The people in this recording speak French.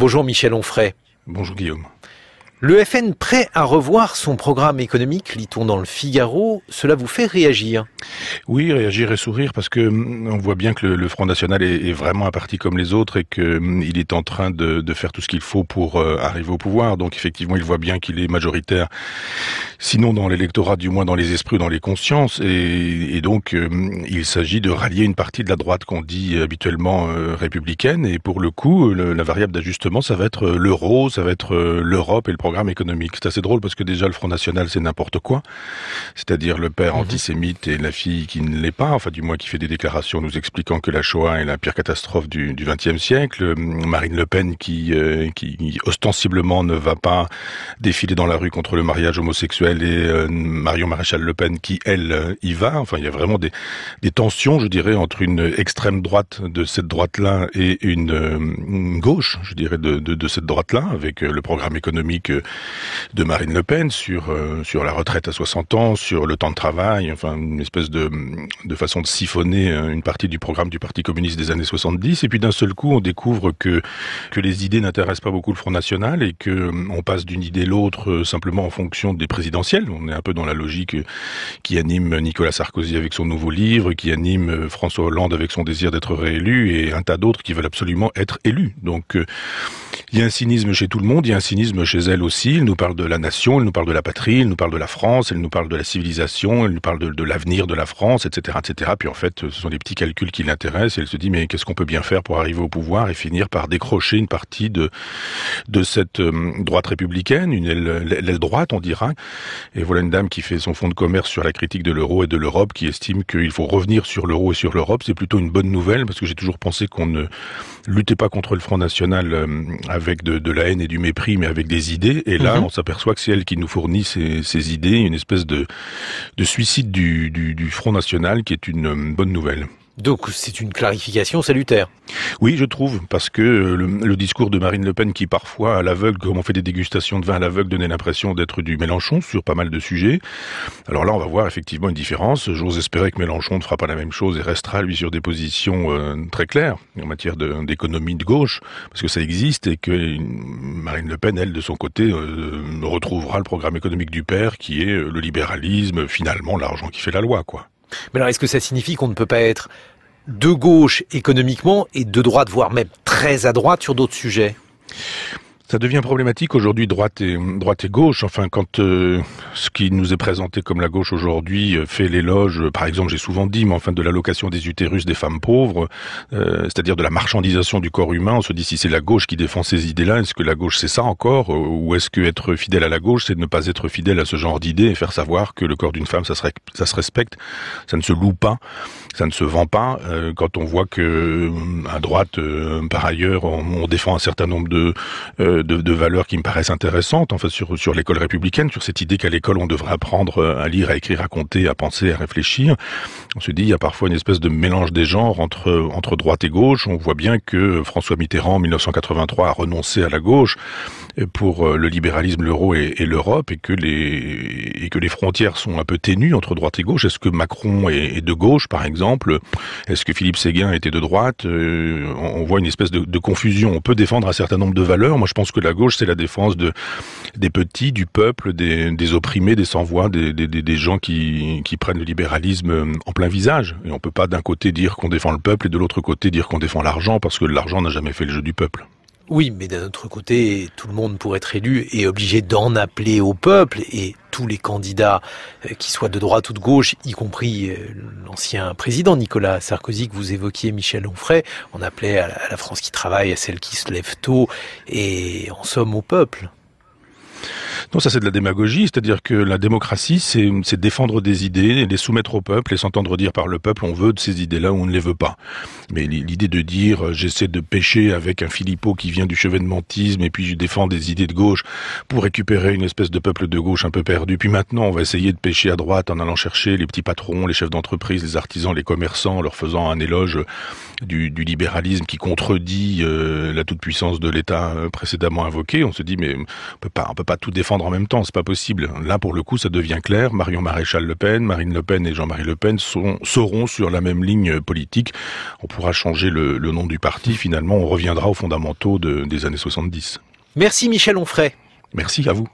Bonjour Michel Onfray. Bonjour Guillaume. Le FN prêt à revoir son programme économique, lit-on dans le Figaro, cela vous fait réagir? Oui, réagir et sourire parce que on voit bien que le Front National est vraiment un parti comme les autres et qu'il est en train de faire tout ce qu'il faut pour arriver au pouvoir. Donc effectivement, il voit bien qu'il est majoritaire, sinon dans l'électorat, du moins dans les esprits ou dans les consciences. Et donc, il s'agit de rallier une partie de la droite qu'on dit habituellement républicaine. Et pour le coup, la variable d'ajustement, ça va être l'euro, ça va être l'Europe et le programme économique. C'est assez drôle parce que déjà le Front National c'est n'importe quoi, c'est-à-dire le père antisémite et la fille qui ne l'est pas, enfin du moins qui fait des déclarations nous expliquant que la Shoah est la pire catastrophe du XXe siècle, Marine Le Pen qui ostensiblement ne va pas défiler dans la rue contre le mariage homosexuel et Marion Maréchal Le Pen qui elle y va. Enfin il y a vraiment des tensions, je dirais, entre une extrême droite de cette droite-là et une gauche, je dirais, de cette droite-là, avec le programme économique de Marine Le Pen sur la retraite à 60 ans, sur le temps de travail, enfin une espèce de façon de siphonner une partie du programme du Parti communiste des années 70. Et puis d'un seul coup, on découvre que les idées n'intéressent pas beaucoup le Front National et que on passe d'une idée à l'autre simplement en fonction des présidentielles. On est un peu dans la logique qui anime Nicolas Sarkozy avec son nouveau livre, qui anime François Hollande avec son désir d'être réélu et un tas d'autres qui veulent absolument être élus. Donc il y a un cynisme chez tout le monde, il y a un cynisme chez elle aussi. Elle nous parle de la nation, elle nous parle de la patrie, elle nous parle de la France, elle nous parle de la civilisation, elle nous parle de l'avenir de la France, etc., etc. Puis en fait, ce sont des petits calculs qui l'intéressent et elle se dit mais qu'est-ce qu'on peut bien faire pour arriver au pouvoir et finir par décrocher une partie de cette droite républicaine, l'aile droite, on dira. Et voilà une dame qui fait son fonds de commerce sur la critique de l'euro et de l'Europe, qui estime qu'il faut revenir sur l'euro et sur l'Europe. C'est plutôt une bonne nouvelle parce que j'ai toujours pensé qu'on ne luttait pas contre le Front National avec de la haine et du mépris, mais avec des idées. Et là, on s'aperçoit que c'est elle qui nous fournit ces idées, une espèce de suicide du Front National, qui est une bonne nouvelle. Donc c'est une clarification salutaire. Oui, je trouve, parce que le discours de Marine Le Pen, qui parfois, à l'aveugle, comme on fait des dégustations de vin à l'aveugle, donnait l'impression d'être du Mélenchon sur pas mal de sujets. Alors là, on va voir effectivement une différence. J'ose espérer que Mélenchon ne fera pas la même chose et restera, lui, sur des positions très claires en matière d'économie de gauche, parce que ça existe, et que Marine Le Pen, elle, de son côté, retrouvera le programme économique du père, qui est le libéralisme, finalement, l'argent qui fait la loi, quoi. Mais alors, est-ce que ça signifie qu'on ne peut pas être de gauche économiquement et de droite, voire même très à droite sur d'autres sujets? Ça devient problématique aujourd'hui, droite et gauche. Enfin, quand ce qui nous est présenté comme la gauche aujourd'hui fait l'éloge, par exemple, j'ai souvent dit, mais enfin, de l'allocation des utérus des femmes pauvres, c'est-à-dire de la marchandisation du corps humain, on se dit si c'est la gauche qui défend ces idées-là, est-ce que la gauche c'est ça encore, ou est-ce que être fidèle à la gauche, c'est de ne pas être fidèle à ce genre d'idées et faire savoir que le corps d'une femme, ça se respecte, ça ne se loue pas, ça ne se vend pas. Quand on voit que à droite, par ailleurs, on défend un certain nombre de valeurs qui me paraissent intéressantes, en fait, sur l'école républicaine, sur cette idée qu'à l'école on devrait apprendre à lire, à écrire, à compter, à penser, à réfléchir. On se dit, il y a parfois une espèce de mélange des genres entre droite et gauche. On voit bien que François Mitterrand, en 1983, a renoncé à la gauche pour le libéralisme, l'euro et l'Europe, et que les frontières sont un peu ténues entre droite et gauche. Est-ce que Macron est de gauche, par exemple? Est-ce que Philippe Séguin était de droite? On voit une espèce de confusion. On peut défendre un certain nombre de valeurs. Moi, je pense que la gauche, c'est la défense des petits, du peuple, des opprimés, des sans-voix, des gens qui prennent le libéralisme en plein visage. Et on peut pas d'un côté dire qu'on défend le peuple et de l'autre côté dire qu'on défend l'argent, parce que l'argent n'a jamais fait le jeu du peuple. Oui, mais d'un autre côté, tout le monde, pour être élu, est obligé d'en appeler au peuple, et tous les candidats, qui soient de droite ou de gauche, y compris l'ancien président Nicolas Sarkozy que vous évoquiez, Michel Onfray, on appelait à la France qui travaille, à celle qui se lève tôt, et en somme au peuple. Non, ça c'est de la démagogie, c'est-à-dire que la démocratie, c'est défendre des idées, les soumettre au peuple et s'entendre dire par le peuple on veut de ces idées-là ou on ne les veut pas. Mais l'idée de dire j'essaie de pêcher avec un Philippot qui vient du chevènementisme et puis je défends des idées de gauche pour récupérer une espèce de peuple de gauche un peu perdu. Puis maintenant on va essayer de pêcher à droite en allant chercher les petits patrons, les chefs d'entreprise, les artisans, les commerçants, en leur faisant un éloge du libéralisme qui contredit la toute-puissance de l'État précédemment invoqué. On se dit mais on peut pas tout défendre défendre en même temps, c'est pas possible. Là, pour le coup, ça devient clair. Marion Maréchal Le Pen, Marine Le Pen et Jean-Marie Le Pen seront sur la même ligne politique. On pourra changer le nom du parti. Finalement, on reviendra aux fondamentaux des années 70. Merci Michel Onfray. Merci à vous.